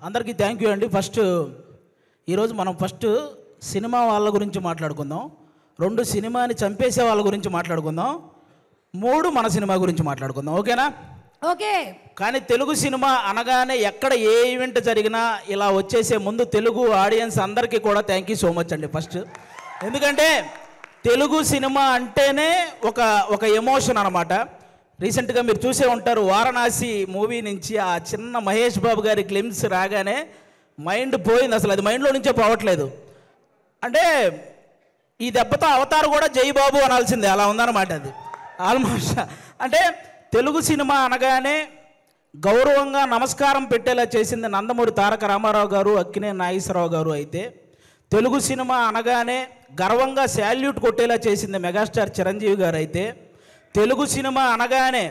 అందరికీ thank you అండి. ఈరోజు మనం సినిమా వాళ్ళ గురించి మాట్లాడుకుందాం. 2 సినిమాని చంపేసే వాళ్ళ గురించి మాట్లాడుకుందాం. 3 మన సినిమా గురించి మాట్లాడుకుందాం. ఓకేనా? ఓకే. కానీ తెలుగు సినిమా అనగానే ఎక్కడ ఏ ఈవెంట్ జరిగినా ఇలా వచ్చేసే ముందు తెలుగు ఆడియన్స్ అందరికీ కూడా థ్యాంక్ యూ సో మచ్ అండి. ఎందుకంటే తెలుగు సినిమా అంటేనే ఒక ఎమోషన్ అనమాట. రీసెంట్గా మీరు చూసే ఉంటారు, వారణాసి మూవీ నుంచి ఆ చిన్న మహేష్ బాబు గారి గ్లిమ్స్ రాగానే మైండ్ పోయింది. అసలు అది మైండ్లో నుంచే పోవట్లేదు. అంటే ఈ దెబ్బతో అవతారు కూడా జై బాబు అనాల్సిందే, అలా ఉందన్నమాట. అది ఆల్మోస్ట్ అంటే తెలుగు సినిమా అనగానే గౌరవంగా నమస్కారం పెట్టేలా చేసింది నందమూరి తారక రామారావు గారు, అక్కినేని నాగేశ్వరరావు గారు. అయితే తెలుగు సినిమా అనగానే గర్వంగా శాల్యూట్ కొట్టేలా చేసింది మెగాస్టార్ చిరంజీవి గారు. అయితే తెలుగు సినిమా అనగానే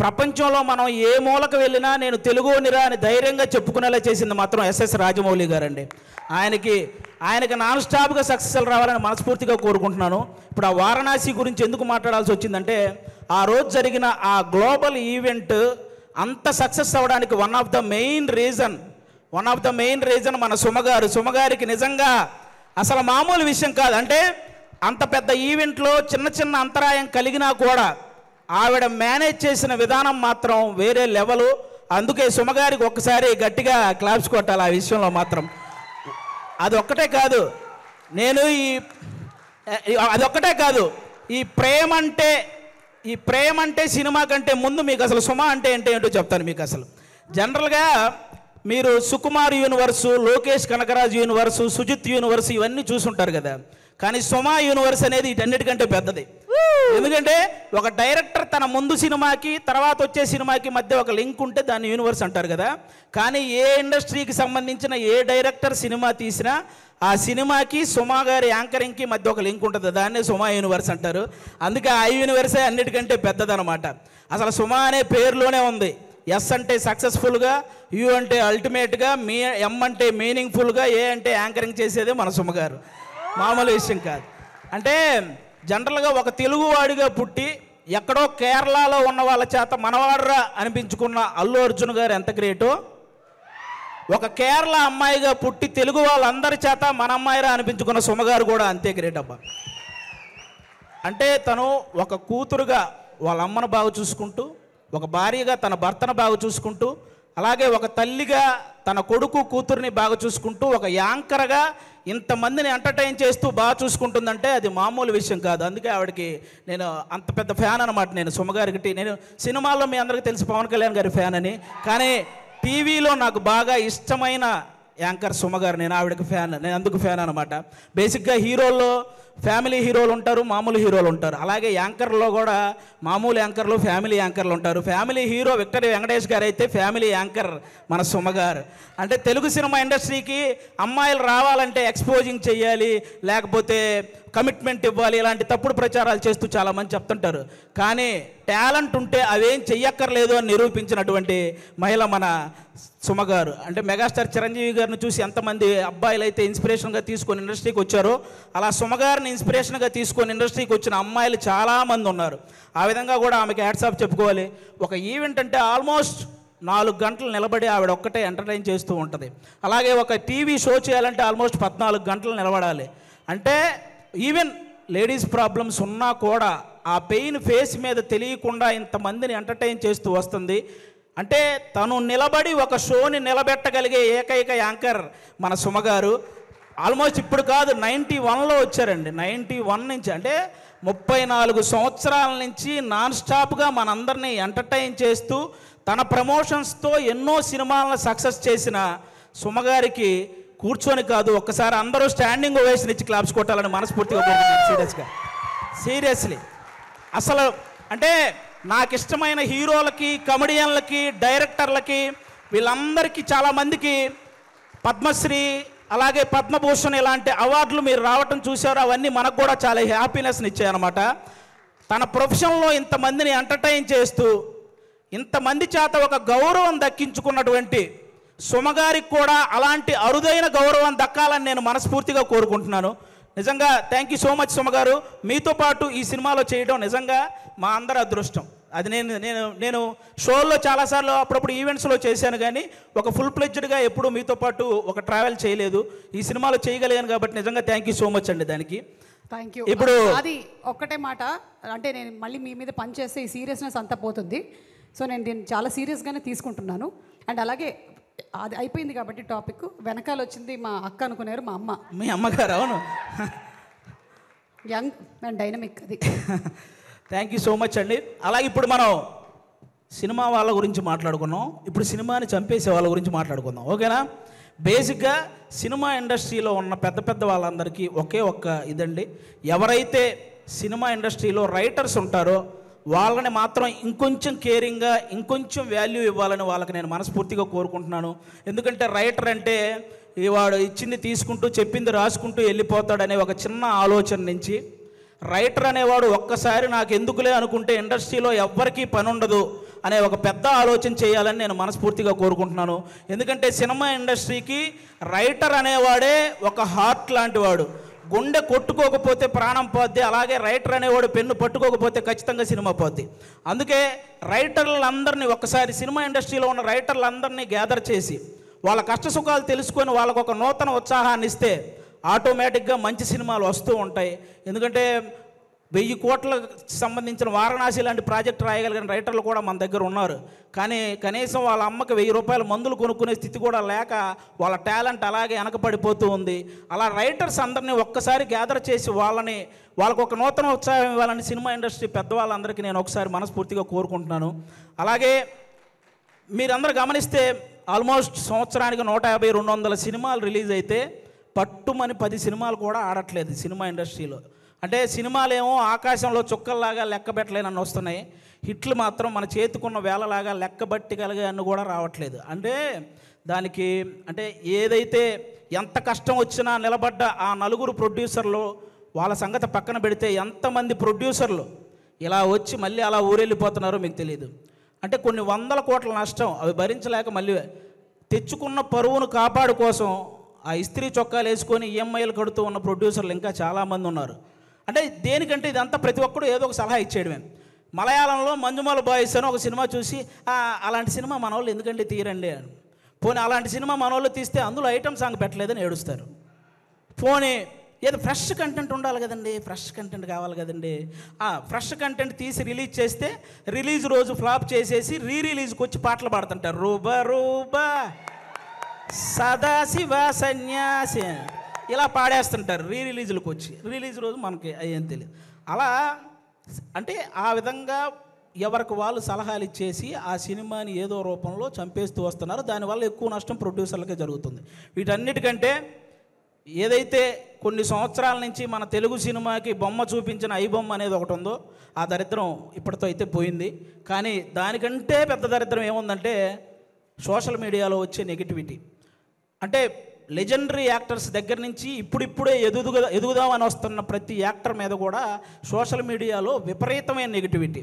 ప్రపంచంలో మనం ఏ మూలకు వెళ్ళినా నేను తెలుగునిరా అని ధైర్యంగా చెప్పుకునేలా చేసింది మాత్రం ఎస్ఎస్ రాజమౌళి గారండి. ఆయనకి నాన్ స్టాప్గా సక్సెస్లు రావాలని మనస్ఫూర్తిగా కోరుకుంటున్నాను. ఇప్పుడు ఆ వారణాసి గురించి ఎందుకు మాట్లాడాల్సి వచ్చిందంటే, ఆ రోజు జరిగిన ఆ గ్లోబల్ ఈవెంట్ అంత సక్సెస్ అవ్వడానికి one of the main reason మన సుమగారికి నిజంగా అసలు మామూలు విషయం కాదు. అంటే అంత పెద్ద ఈవెంట్లో చిన్న అంతరాయం కలిగినా కూడా ఆవిడ మేనేజ్ చేసిన విధానం మాత్రం వేరే లెవెలు. అందుకే సుమగారికి ఒక్కసారి గట్టిగా క్లాప్స్ కొట్టాలి ఆ విషయంలో మాత్రం. అదొక్కటే కాదు, ఈ ప్రేమ అంటే సినిమా కంటే ముందు మీకు అసలు సుమ అంటే ఏంటో చెప్తాను మీకు. అసలు జనరల్గా మీరు Sukumar universe, Lokesh Kanagaraj universe, Sujeeth universe ఇవన్నీ చూసుంటారు కదా. కానీ సుమ యూనివర్స్ అనేది వీటన్నిటికంటే పెద్దది. ఎందుకంటే ఒక డైరెక్టర్ తన ముందు సినిమాకి తర్వాత వచ్చే సినిమాకి మధ్య ఒక లింక్ ఉంటే దాన్ని యూనివర్స్ అంటారు కదా. కానీ ఏ ఇండస్ట్రీకి సంబంధించిన ఏ డైరెక్టర్ సినిమా తీసినా ఆ సినిమాకి సుమ గారి యాంకరింగ్కి మధ్య ఒక లింక్ ఉంటుంది, దాన్నే సుమ యూనివర్స్ అంటారు. అందుకే ఆ యూనివర్సే అన్నిటికంటే పెద్దదనమాట. అసలు సుమ అనే పేరులోనే ఉంది. ఎస్ అంటే సక్సెస్ఫుల్గా, యూ అంటే అల్టిమేట్గా, ఎం అంటే మీనింగ్ఫుల్గా, ఏ అంటే యాంకరింగ్ చేసేదే మన సుమ గారు. మామూలు విషయం కాదు. అంటే జనరల్గా ఒక తెలుగువాడిగా పుట్టి ఎక్కడో కేరళలో ఉన్న వాళ్ళ చేత మనవాడరా అనిపించుకున్న అల్లు అర్జున్ గారు ఎంత గ్రేటో, ఒక కేరళ అమ్మాయిగా పుట్టి తెలుగు వాళ్ళందరి చేత మన అమ్మాయిరా అనిపించుకున్న సుమగారు కూడా అంతే గ్రేట్ అబ్బా. అంటే తను ఒక కూతురుగా వాళ్ళ అమ్మను బాగా చూసుకుంటూ, ఒక భార్యగా తన భర్తను బాగా చూసుకుంటూ, అలాగే ఒక తల్లిగా తన కొడుకు కూతుర్ని బాగా చూసుకుంటూ, ఒక యాంకర్గా ఇంతమందిని ఎంటర్టైన్ చేస్తూ బాగా చూసుకుంటుందంటే అది మామూలు విషయం కాదు. అందుకే ఆవిడకి నేను అంత పెద్ద ఫ్యాన్ అనమాట. నేను సుమగారికి, నేను సినిమాల్లో మీ అందరికీ తెలుసు పవన్ కళ్యాణ్ గారి ఫ్యాన్ అని, కానీ టీవీలో నాకు బాగా ఇష్టమైన యాంకర్ సుమగారు. నేను ఆవిడకి ఫ్యాన్, నేను అందుకు ఫ్యాన్ అనమాట. బేసిక్గా హీరోల్లో ఫ్యామిలీ హీరోలు ఉంటారు, మామూలు హీరోలు ఉంటారు. అలాగే యాంకర్లో కూడా మామూలు యాంకర్లు, ఫ్యామిలీ యాంకర్లు ఉంటారు. ఫ్యామిలీ హీరో విక్టరీ వెంకటేష్ గారు అయితే ఫ్యామిలీ యాంకర్ మన సుమగారు. అంటే తెలుగు సినిమా ఇండస్ట్రీకి అమ్మాయిలు రావాలంటే ఎక్స్పోజింగ్ చేయాలి, లేకపోతే కమిట్మెంట్ ఇవ్వాలి, ఇలాంటి తప్పుడు ప్రచారాలు చేస్తూ చాలామంది చెప్తుంటారు. కానీ టాలెంట్ ఉంటే అవేం చెయ్యక్కర్లేదు అని నిరూపించినటువంటి మహిళ మన సుమగారు. అంటే మెగాస్టార్ చిరంజీవి గారిని చూసి ఎంతమంది అబ్బాయిలు అయితే ఇన్స్పిరేషన్గా తీసుకొని ఇండస్ట్రీకి వచ్చారో, అలా సుమగారిని ఇన్స్పిరేషన్గా తీసుకొని ఇండస్ట్రీకి వచ్చిన అమ్మాయిలు చాలామంది ఉన్నారు. ఆ విధంగా కూడా ఆమెకి హ్యాట్స్ ఆఫ్ చెప్పుకోవాలి. ఒక ఈవెంట్ అంటే ఆల్మోస్ట్ 4 గంటలు నిలబడి ఆవిడ ఒక్కటే ఎంటర్టైన్ చేస్తూ ఉంటుంది. అలాగే ఒక టీవీ షో చేయాలంటే ఆల్మోస్ట్ 14 గంటలు నిలబడాలి. అంటే ఈవెన్ లేడీస్ ప్రాబ్లమ్స్ ఉన్నా కూడా ఆ పెయిన్ ఫేస్ మీద తెలియకుండా ఇంతమందిని ఎంటర్టైన్ చేస్తూ వస్తుంది. అంటే తను నిలబడి ఒక షోని నిలబెట్టగలిగే ఏకైక యాంకర్ మన సుమగారు. ఆల్మోస్ట్ ఇప్పుడు కాదు, 91లో వచ్చారండి. 91 నుంచి, అంటే 34 సంవత్సరాల నుంచి నాన్ స్టాప్గా మనందరినీ ఎంటర్టైన్ చేస్తూ తన ప్రమోషన్స్తో ఎన్నో సినిమాలను సక్సెస్ చేసిన సుమగారికి కూర్చొని కాదు, ఒక్కసారి అందరూ స్టాండింగ్ ఓవేషన్ ఇచ్చి క్లాప్స్ కొట్టాలని మనస్ఫూర్తిగా కోరుకుంటున్నాను. సీరియస్లీ అసలు అంటే నాకు ఇష్టమైన హీరోలకి, కమెడియన్లకి, డైరెక్టర్లకి, వీళ్ళందరికీ చాలామందికి పద్మశ్రీ, అలాగే పద్మభూషణ్ ఇలాంటి అవార్డులు మీరు రావటం చూశారు. అవన్నీ మనకు కూడా చాలా హ్యాపీనెస్ని ఇచ్చాయన్నమాట. తన ప్రొఫెషన్లో ఇంతమందిని ఎంటర్టైన్ చేస్తూ ఇంతమంది చేత ఒక గౌరవం దక్కించుకున్నటువంటి సుమగారికి కూడా అలాంటి అరుదైన గౌరవం దక్కాలని నేను మనస్ఫూర్తిగా కోరుకుంటున్నాను. నిజంగా థ్యాంక్ యూ సో మచ్ సుమగారు. మీతో పాటు ఈ సినిమాలో చేయడం నిజంగా మా అందరి అదృష్టం. అది నేను షోల్లో చాలాసార్లు అప్పుడప్పుడు ఈవెంట్స్లో చేశాను, కానీ ఒక ఫుల్ ప్లెడ్జ్డ్గా ఎప్పుడు మీతో పాటు ఒక ట్రావెల్ చేయలేదు. ఈ సినిమాలో చేయగలిగాను కాబట్టి నిజంగా థ్యాంక్ యూ సో మచ్ అండి దానికి. Thank you. ఇప్పుడు అది ఒక్కటే మాట అంటే, నేను మళ్ళీ మీ మీద పని చేస్తే ఈ సీరియస్నెస్ అంతా పోతుంది. సో నేను దీన్ని చాలా సీరియస్గానే తీసుకుంటున్నాను. అండ్ అలాగే అది అయిపోయింది కాబట్టి టాపిక్, వెనకాల వచ్చింది మా అక్క అనుకున్నారు, మా అమ్మ. మీ అమ్మగారు? అవును, యంగ్ అండ్ డైనమిక్. అది థ్యాంక్ యూ సో మచ్ అండి. అలాగే ఇప్పుడు మనం సినిమా వాళ్ళ గురించి మాట్లాడుకున్నాం, ఇప్పుడు సినిమాని చంపేసే వాళ్ళ గురించి మాట్లాడుకుందాం, ఓకేనా? బేసిక్గా సినిమా ఇండస్ట్రీలో ఉన్న పెద్ద పెద్ద వాళ్ళందరికీ ఒకే ఒక్క ఇదండి, ఎవరైతే సినిమా ఇండస్ట్రీలో రైటర్స్ ఉంటారో వాళ్ళని మాత్రం ఇంకొంచెం కేరింగ్గా ఇంకొంచెం వాల్యూ ఇవ్వాలని వాళ్ళకి నేను మనస్ఫూర్తిగా కోరుకుంటున్నాను. ఎందుకంటే రైటర్ అంటే వాడు ఇచ్చింది తీసుకుంటూ చెప్పింది రాసుకుంటూ వెళ్ళిపోతాడనే ఒక చిన్న ఆలోచన నుంచి రైటర్ అనేవాడు ఒక్కసారి నాకు ఎందుకులే అనుకుంటే ఇండస్ట్రీలో ఎవ్వరికీ పని ఉండదు అనే ఒక పెద్ద ఆలోచన చేయాలని నేను మనస్ఫూర్తిగా కోరుకుంటున్నాను. ఎందుకంటే సినిమా ఇండస్ట్రీకి రైటర్ అనేవాడే ఒక హార్ట్ లాంటి వాడు. గుండె కొట్టుకోకపోతే ప్రాణం పోద్ది, అలాగే రైటర్ అనేవాడు పెన్ను పట్టుకోకపోతే ఖచ్చితంగా సినిమా పోద్ది. అందుకే రైటర్లందరినీ ఒక్కసారి సినిమా ఇండస్ట్రీలో ఉన్న రైటర్లందరినీ గ్యాదర్ చేసి వాళ్ళ కష్టసుఖాలు తెలుసుకొని వాళ్ళకు ఒక నూతన ఉత్సాహాన్ని ఇస్తే ఆటోమేటిక్గా మంచి సినిమాలు వస్తూ ఉంటాయి. ఎందుకంటే 1000 కోట్లకు సంబంధించిన వారణాసి లాంటి ప్రాజెక్ట్ రాయగలిగిన రైటర్లు కూడా మన దగ్గర ఉన్నారు, కానీ కనీసం వాళ్ళ అమ్మకి 1000 రూపాయల మందులు కొనుక్కునే స్థితి కూడా లేక వాళ్ళ టాలెంట్ అలాగే వెనకపడిపోతూ ఉంది. అలా రైటర్స్ అందరినీ ఒక్కసారి గ్యాదర్ చేసి వాళ్ళకు ఒక నూతన ఉత్సాహం ఇవ్వాలని సినిమా ఇండస్ట్రీ పెద్దవాళ్ళందరికీ నేను ఒకసారి మనస్ఫూర్తిగా కోరుకుంటున్నాను. అలాగే మీరందరూ గమనిస్తే ఆల్మోస్ట్ సంవత్సరానికి 150-200 సినిమాలు రిలీజ్ అయితే పట్టుమని 10 సినిమాలు కూడా ఆడట్లేదు సినిమా ఇండస్ట్రీలో. అంటే సినిమాలేమో ఆకాశంలో చుక్కల్లాగా లెక్క పెట్టలేనని వస్తున్నాయి, హిట్లు మాత్రం మన చేతికున్న వేలలాగా లెక్కబట్టగలిగే అన్ని కూడా రావట్లేదు. అంటే దానికి అంటే ఏదైతే ఎంత కష్టం వచ్చినా నిలబడ్డ ఆ 4 ప్రొడ్యూసర్లు వాళ్ళ సంగతి పక్కన పెడితే ఎంతమంది ప్రొడ్యూసర్లు ఇలా వచ్చి మళ్ళీ అలా ఊరెళ్ళిపోతున్నారో మీకు తెలియదు. అంటే కొన్ని 100 కోట్ల నష్టం అవి భరించలేక మళ్ళీ తెచ్చుకున్న పరువును కాపాడు కోసం ఆ ఇస్త్రీ చొక్కాలు వేసుకొని ఈఎంఐలు కడుతూ ఉన్న ప్రొడ్యూసర్లు ఇంకా చాలామంది ఉన్నారు. అంటే దేనికంటే ఇదంతా ప్రతి ఒక్కరు ఏదో ఒక సలహా ఇచ్చేయడమే. మలయాళంలో మంజుమాల బాయ్స్ అని ఒక సినిమా చూసి అలాంటి సినిమా మన వాళ్ళు ఎందుకంటే తీరండి అని, పోనీ అలాంటి సినిమా మన వాళ్ళు తీస్తే అందులో ఐటమ్ సాంగ్ పెట్టలేదని ఏడుస్తారు. పోనీ ఏదో ఫ్రెష్ కంటెంట్ ఉండాలి కదండి, ఫ్రెష్ కంటెంట్ కావాలి కదండి, ఫ్రెష్ కంటెంట్ తీసి రిలీజ్ చేస్తే రిలీజ్ రోజు ఫ్లాప్ చేసేసి రిలీజ్కి వచ్చి పాటలు పాడుతుంటారు. రూబా రూబా సదాశివ సన్యాసి ఇలా పాడేస్తుంటారు రిలీజులకు వచ్చి, రిలీజ్ రోజు మనకి అయ్యేం తెలియదు. అలా అంటే ఆ విధంగా ఎవరికి వాళ్ళు సలహాలు ఇచ్చేసి ఆ సినిమాని ఏదో రూపంలో చంపేస్తూ వస్తున్నారు. దానివల్ల ఎక్కువ నష్టం ప్రొడ్యూసర్లకే జరుగుతుంది. వీటన్నిటికంటే ఏదైతే కొన్ని సంవత్సరాల నుంచి మన తెలుగు సినిమాకి బొమ్మ చూపించిన ఐ బొమ్మ అనేది ఒకటి ఉందో ఆ దరిద్రం ఇప్పటితో అయితే పోయింది. కానీ దానికంటే పెద్ద దరిద్రం ఏముందంటే సోషల్ మీడియాలో వచ్చే నెగిటివిటీ. అంటే లెజెండరీ యాక్టర్స్ దగ్గర నుంచి ఇప్పుడిప్పుడే ఎదుగుదామని వస్తున్న ప్రతి యాక్టర్ మీద కూడా సోషల్ మీడియాలో విపరీతమైన నెగిటివిటీ.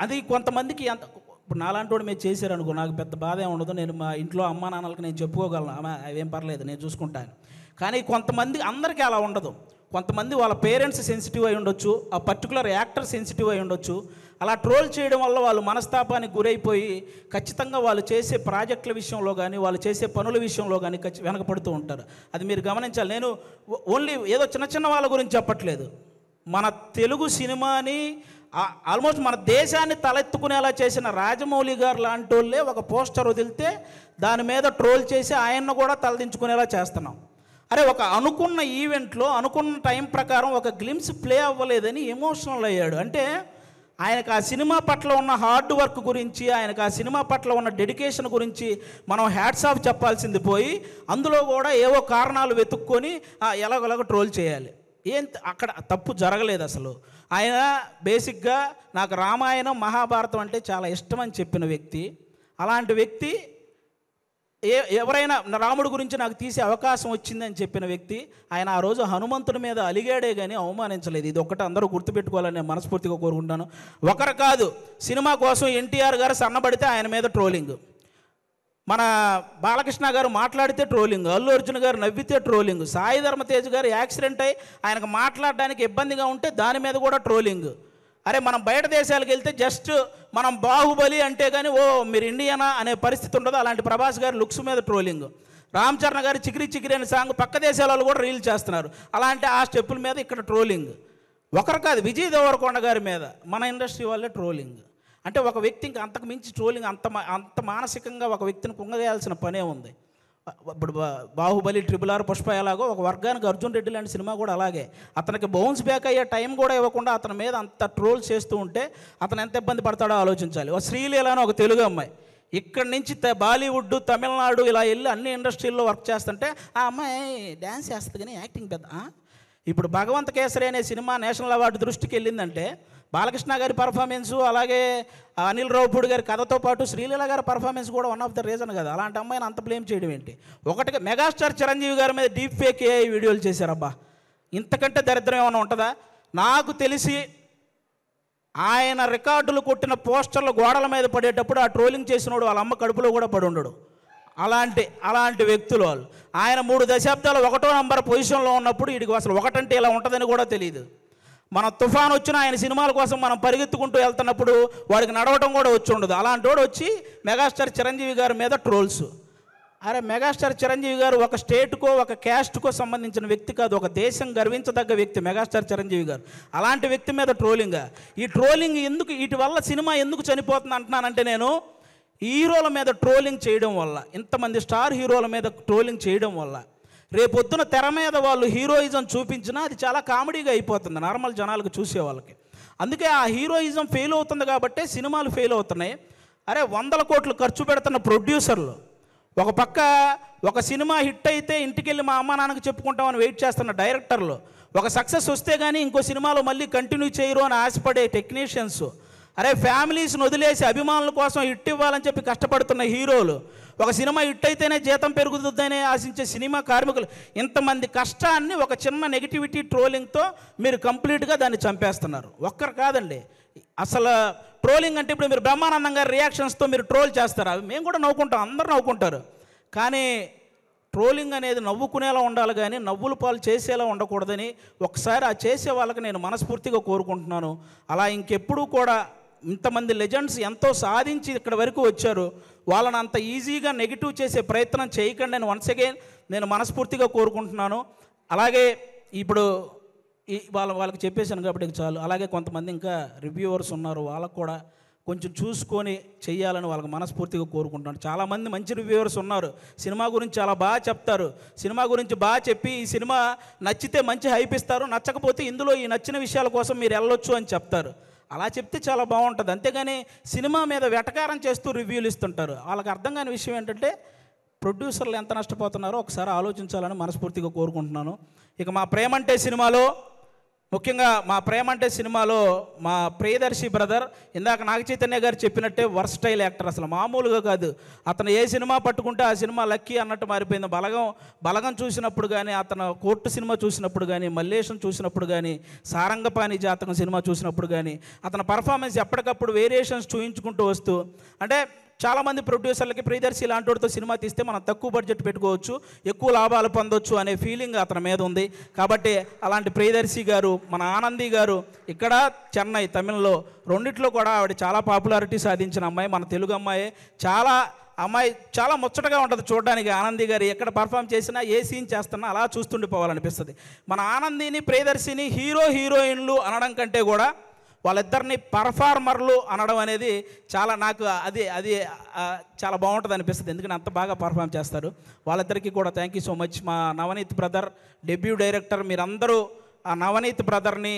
అది కొంతమందికి ఇప్పుడు నాలాంటి వాడు మీరు చేశారనుకో నాకు పెద్ద బాధ ఏమి ఉండదు, నేను మా ఇంట్లో అమ్మా నాన్నలకు నేను చెప్పుకోగలను, అవేం పర్లేదు నేను చూసుకుంటాను. కానీ కొంతమంది అందరికీ అలా ఉండదు. కొంతమంది వాళ్ళ పేరెంట్స్ సెన్సిటివ్ అయి ఉండొచ్చు, ఆ పర్టికులర్ యాక్టర్ సెన్సిటివ్ అయి ఉండొచ్చు. అలా ట్రోల్ చేయడం వల్ల వాళ్ళు మనస్తాపానికి గురైపోయి ఖచ్చితంగా వాళ్ళు చేసే ప్రాజెక్టుల విషయంలో కానీ వాళ్ళు చేసే పనుల విషయంలో కానీ వెనకపడుతూ ఉంటారు. అది మీరు గమనించాలి. నేను ఓన్లీ ఏదో చిన్న చిన్న వాళ్ళ గురించి చెప్పట్లేదు, మన తెలుగు సినిమాని ఆల్మోస్ట్ మన దేశాన్ని తలెత్తుకునేలా చేసిన రాజమౌళి గారు లాంటి వాళ్ళే ఒక పోస్టర్ వదిలితే దాని మీద ట్రోల్ చేసి ఆయన్ను కూడా తలదించుకునేలా చేస్తున్నాం. అరే ఒక అనుకున్న ఈవెంట్లో అనుకున్న టైం ప్రకారం ఒక గ్లిమ్స్ ప్లే అవ్వలేదని ఎమోషనల్ అయ్యాడు. అంటే ఆయనకు ఆ సినిమా పట్ల ఉన్న హార్డ్ వర్క్ గురించి, ఆయనకు ఆ సినిమా పట్ల ఉన్న డెడికేషన్ గురించి మనం హ్యాట్స్ ఆఫ్ చెప్పాల్సింది పోయి అందులో కూడా ఏవో కారణాలు వెతుక్కొని ఎలాగోలాగో ట్రోల్ చేయాలి. అక్కడ తప్పు జరగలేదు అసలు. ఆయన బేసిక్గా నాకు రామాయణం మహాభారతం అంటే చాలా ఇష్టం అని చెప్పిన వ్యక్తి. అలాంటి వ్యక్తి ఎవరైనా రాముడి గురించి నాకు తీసే అవకాశం వచ్చిందని చెప్పిన వ్యక్తి. ఆయన ఆ రోజు హనుమంతుడి మీద అలిగాడే కానీ అవమానించలేదు. ఇది ఒక్కటి అందరూ గుర్తుపెట్టుకోవాలని నేను మనస్ఫూర్తిగా కోరుకుంటాను. ఒకరు కాదు, సినిమా కోసం ఎన్టీఆర్ గారు సన్నబడితే ఆయన మీద ట్రోలింగ్, మన బాలకృష్ణ గారు మాట్లాడితే ట్రోలింగ్, అల్లు అర్జున్ గారు నవ్వితే ట్రోలింగ్, సాయి ధర్మ తేజ్ గారు యాక్సిడెంట్ అయ్యి ఆయనకు మాట్లాడడానికి ఇబ్బందిగా ఉంటే దాని మీద కూడా ట్రోలింగ్. అరే మనం బయట దేశాలకు వెళ్తే జస్ట్ మనం బాహుబలి అంటే కానీ ఓ మీరు ఇండియనా అనే పరిస్థితి ఉండదు. అలాంటి ప్రభాస్ గారి లుక్స్ మీద ట్రోలింగ్, రామ్ చరణ్ గారి చికిరి చికిరి అనే సాంగ్ పక్క దేశాల వాళ్ళు కూడా రీల్ చేస్తున్నారు. అలాంటి ఆ స్టెప్పుల మీద ఇక్కడ ట్రోలింగ్. ఒకరు కాదు, విజయ్ దేవరకొండ గారి మీద మన ఇండస్ట్రీ వాళ్ళే ట్రోలింగ్. అంటే ఒక వ్యక్తి ఇంకా అంతకు మించి ట్రోలింగ్, అంత మానసికంగా ఒక వ్యక్తిని కుంగదేయాల్సిన పనే ఉంది. ఇప్పుడు బాహుబలి, RRR, పుష్ప ఎలాగో ఒక వర్గానికి అర్జున్ రెడ్డి లాంటి సినిమా కూడా అలాగే. అతనికి బౌన్స్ బ్యాక్ అయ్యే టైం కూడా ఇవ్వకుండా అతని మీద అంత ట్రోల్స్ చేస్తూ ఉంటే అతను ఎంత ఇబ్బంది పడతాడో ఆలోచించాలి. ఒక శ్రీలీల అని ఒక తెలుగు అమ్మాయి ఇక్కడి నుంచి బాలీవుడ్, తమిళనాడు ఇలా వెళ్ళి అన్ని ఇండస్ట్రీల్లో వర్క్ చేస్తుంటే ఆ అమ్మాయి డ్యాన్స్ చేస్తుంది కానీ యాక్టింగ్ పెద్ద. ఇప్పుడు భగవంత్ కేసరి అనే సినిమా నేషనల్ అవార్డు దృష్టికి వెళ్ళిందంటే బాలకృష్ణ గారి పర్ఫార్మెన్సు, అలాగే అనిల్ రావుపూడి గారి కథతో పాటు శ్రీలీల గారి పర్ఫార్మెన్స్ కూడా వన్ ఆఫ్ ద రీజన్ కదా. అలాంటి అమ్మాయిని అంత బ్లేమ్ చేయడం ఏంటి? ఒకటిగా మెగాస్టార్ చిరంజీవి గారి మీద డీప్ ఫేక్ AI వీడియోలు చేశారబ్బా. ఇంతకంటే దరిద్రం ఏమైనా ఉంటుందా? నాకు తెలిసి ఆయన రికార్డులు కొట్టిన పోస్టర్లు గోడల మీద పడేటప్పుడు ఆ ట్రోలింగ్ చేసినోడు వాళ్ళ అమ్మ కడుపులో కూడా పడి ఉండడు. అలాంటి వ్యక్తులు వాళ్ళు. ఆయన 3 దశాబ్దాలు 1వ నంబర్ పొజిషన్లో ఉన్నప్పుడు వీడికి అసలు ఒకటంటే ఇలా ఉంటుందని కూడా తెలియదు. మన తుఫాన్ వచ్చిన ఆయన సినిమాల కోసం మనం పరిగెత్తుకుంటూ వెళ్తున్నప్పుడు వాడికి నడవటం కూడా వచ్చి ఉండదు. అలాంటి వాడు వచ్చి మెగాస్టార్ చిరంజీవి గారి మీద ట్రోల్స్. అరే మెగాస్టార్ చిరంజీవి గారు ఒక స్టేట్కో ఒక క్యాస్ట్కో సంబంధించిన వ్యక్తి కాదు, ఒక దేశం గర్వించదగ్గ వ్యక్తి మెగాస్టార్ చిరంజీవి గారు. అలాంటి వ్యక్తి మీద ట్రోలింగ్. ఈ ట్రోలింగ్ ఎందుకు, వీటి వల్ల సినిమా ఎందుకు చనిపోతుంది అంటున్నానంటే, నేను హీరోల మీద ట్రోలింగ్ చేయడం వల్ల, ఇంతమంది స్టార్ హీరోల మీద ట్రోలింగ్ చేయడం వల్ల రేపొద్దున తెర మీద వాళ్ళు హీరోయిజం చూపించినా అది చాలా కామెడీగా అయిపోతుంది నార్మల్ జనాలకు, చూసే వాళ్ళకి. అందుకే ఆ హీరోయిజం ఫెయిల్ అవుతుంది కాబట్టే సినిమాలు ఫెయిల్ అవుతున్నాయి. అరే 100 కోట్లు ఖర్చు పెడుతున్న ప్రొడ్యూసర్లు ఒక పక్క ఒక సినిమా హిట్ అయితే ఇంటికెళ్ళి మా అమ్మ నాన్నకు చెప్పుకుంటామని వెయిట్ చేస్తున్న డైరెక్టర్లు, ఒక సక్సెస్ వస్తే కానీ ఇంకో సినిమాలో మళ్ళీ కంటిన్యూ చేయరు అని ఆశపడే టెక్నీషియన్స్, అరే ఫ్యామిలీస్ని వదిలేసి అభిమానుల కోసం హిట్ ఇవ్వాలని చెప్పి కష్టపడుతున్న హీరోలు, ఒక సినిమా హిట్ అయితేనే జీతం పెరుగుతుందని ఆశించే సినిమా కార్మికులు, ఇంతమంది కష్టాన్ని ఒక చిన్న నెగిటివిటీ ట్రోలింగ్తో మీరు కంప్లీట్గా దాన్ని చంపేస్తున్నారు. ఒక్కరు కాదండి, అసలు ట్రోలింగ్ అంటే ఇప్పుడు మీరు బ్రహ్మానందం గారి రియాక్షన్స్తో మీరు ట్రోల్ చేస్తారు, అవి మేము కూడా నవ్వుకుంటాం, అందరూ నవ్వుకుంటారు. కానీ ట్రోలింగ్ అనేది నవ్వుకునేలా ఉండాలి కానీ నవ్వుల పాలు చేసేలా ఉండకూడదని ఒకసారి ఆ చేసే వాళ్ళకి నేను మనస్ఫూర్తిగా కోరుకుంటున్నాను. అలా ఇంకెప్పుడూ కూడా ఇంతమంది లెజెండ్స్ ఎంతో సాధించి ఇక్కడ వరకు వచ్చారు, వాళ్ళని అంత ఈజీగా నెగిటివ్ చేసే ప్రయత్నం చేయకండి అని వన్స్ అగైన్ నేను మనస్ఫూర్తిగా కోరుకుంటున్నాను. అలాగే ఇప్పుడు వాళ్ళకి చెప్పేశాను కాబట్టి చాలు. అలాగే కొంతమంది ఇంకా రివ్యూవర్స్ ఉన్నారు, వాళ్ళకు కూడా కొంచెం చూసుకొని చెయ్యాలని వాళ్ళకి మనస్ఫూర్తిగా కోరుకుంటున్నాను. చాలామంది మంచి రివ్యూవర్స్ ఉన్నారు, సినిమా గురించి చాలా బాగా చెప్తారు, సినిమా గురించి బాగా చెప్పి ఈ సినిమా నచ్చితే మంచి హైప్ ఇస్తారు, నచ్చకపోతే ఇందులో ఈ నచ్చిన విషయాల కోసం మీరు వెళ్ళొచ్చు అని చెప్తారు. అలా చెప్తే చాలా బాగుంటుంది. అంతేగాని సినిమా మీద వెటకారం చేస్తూ రివ్యూలు ఇస్తుంటారు. వాళ్ళకి అర్థం కాని విషయం ఏంటంటే ప్రొడ్యూసర్లు ఎంత నష్టపోతున్నారో ఒకసారి ఆలోచించాలని మనస్ఫూర్తిగా కోరుకుంటున్నాను. ఇక మా ప్రేమంటే సినిమాలో, ముఖ్యంగా మా ప్రేమంటే సినిమాలో మా ప్రియదర్శి బ్రదర్ ఇందాక నాగ చైతన్య గారు చెప్పినట్టే వర్స్టైల్ యాక్టర్, అసలు మామూలుగా కాదు. అతను ఏ సినిమా పట్టుకుంటే ఆ సినిమా లక్కీ అన్నట్టు మారిపోయింది. బలగం చూసినప్పుడు కానీ, అతను కోర్టు సినిమా చూసినప్పుడు కానీ, మల్లేశం చూసినప్పుడు కానీ, సారంగపాణి జాతకం సినిమా చూసినప్పుడు కానీ అతని పర్ఫార్మెన్స్ ఎప్పటికప్పుడు వేరియేషన్స్ చూయించుకుంటూ వస్తూ, అంటే చాలామంది ప్రొడ్యూసర్లకి ప్రియదర్శి ఇలాంటి వాడితో సినిమా తీస్తే మనం తక్కువ బడ్జెట్ పెట్టుకోవచ్చు, ఎక్కువ లాభాలు పొందొచ్చు అనే ఫీలింగ్ అతని మీద ఉంది. కాబట్టి అలాంటి ప్రియదర్శి గారు, మన ఆనంది గారు ఇక్కడ చెన్నై, తమిళ్లో రెండిట్లో కూడా ఆవిడ చాలా పాపులారిటీ సాధించిన అమ్మాయి, మన తెలుగు అమ్మాయి. చాలా ముచ్చటగా ఉంటుంది చూడడానికి. ఆనంది గారు ఎక్కడ పర్ఫామ్ చేసినా, ఏ సీన్ చేస్తున్నా అలా చూస్తుండిపోవాలనిపిస్తుంది. మన ఆనందిని, ప్రియదర్శిని హీరోయిన్లు అనడం కంటే కూడా వాళ్ళిద్దరిని పర్ఫార్మర్లు అనడం అనేది నాకు అది చాలా బాగుంటుంది అనిపిస్తుంది. ఎందుకంటే అంత బాగా పర్ఫామ్ చేస్తారు. వాళ్ళిద్దరికీ కూడా థ్యాంక్ యూ సో మచ్. మా నవనీత్ బ్రదర్ డెబ్యూ డైరెక్టర్, మీరందరూ ఆ నవనీత్ బ్రదర్ని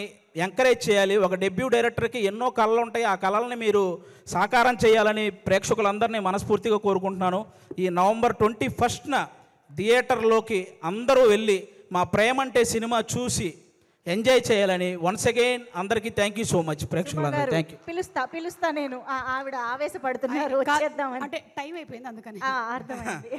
ఎంకరేజ్ చేయాలి. ఒక డెబ్యూ డైరెక్టర్కి ఎన్నో కళలు ఉంటాయి, ఆ కళల్ని మీరు సాకారం చేయాలని ప్రేక్షకులందరినీ మనస్ఫూర్తిగా కోరుకుంటున్నాను. ఈ నవంబర్ 21న థియేటర్లోకి అందరూ వెళ్ళి మా ప్రేమంటే సినిమా చూసి ఎంజాయ్ చేయాలని వన్స్ అగైన్ అందరికీ థ్యాంక్ యూ సో మచ్. ప్రేక్షకులందరూ థ్యాంక్ యూ. పిలుస్తా నేను. ఆవిడ ఆవేశపడుతున్నారు, అంటే టైం అయిపోయింది అందుకని. అర్థమైంది.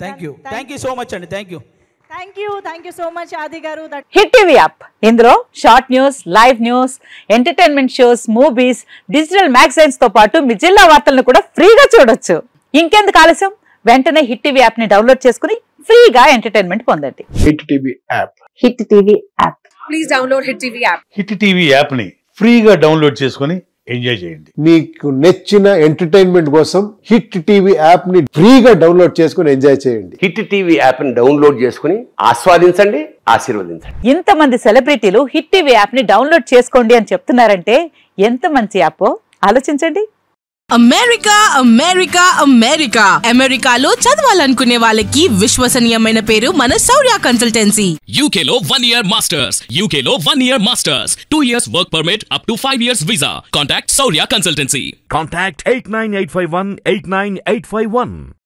థ్యాంక్ యూ సో మచ్ అండి. Thank you so much Aadi గారు. హిట్ టీవీ యాప్, ఇందులో short news, live news, entertainment shows, movies, digital magazines తో పాటు మీ జిల్లా వార్తలను కూడా ఫ్రీగా చూడొచ్చు. ఇంకెందుకు ఆలస్యం, వెంటనే హిట్ టీవీ యాప్ ని డౌన్లోడ్ చేసుకుని ఫ్రీగా ఎంటర్టైన్మెంట్ పొందండి. Hit TV app. Hit TV app. Please download Hit TV app. Hit TV app ని ఫ్రీగా డౌన్లోడ్ చేసుకొని ఎంజాయ్ చేయండి. మీకు నచ్చిన ఎంటర్టైన్మెంట్ కోసం హిట్ టీవీ యాప్ ని ఫ్రీగా డౌన్లోడ్ చేసుకుని ఎంజాయ్ చేయండి. హిట్ టీవీ యాప్ ని డౌన్లోడ్ చేసుకుని ఆస్వాదించండి, ఆశీర్వదించండి. ఇంతమంది సెలబ్రిటీలు హిట్ టీవీ యాప్ ని డౌన్లోడ్ చేసుకోండి అని చెప్తున్నారంటే ఎంత మంచి యాప్ ఆలోచించండి. అమెరికా అమెరికా అమెరికా అమెరికాలో చదవాలనుకునే వాళ్ళకి విశ్వసనీయమైన పేరు మన శౌర్య కన్సల్టెన్సీ. UK లో 1 year masters, UK లో 1 year masters, 2 years work permit up to 5 years visa. Contact Shaurya Consultancy. Contact 89851 89851.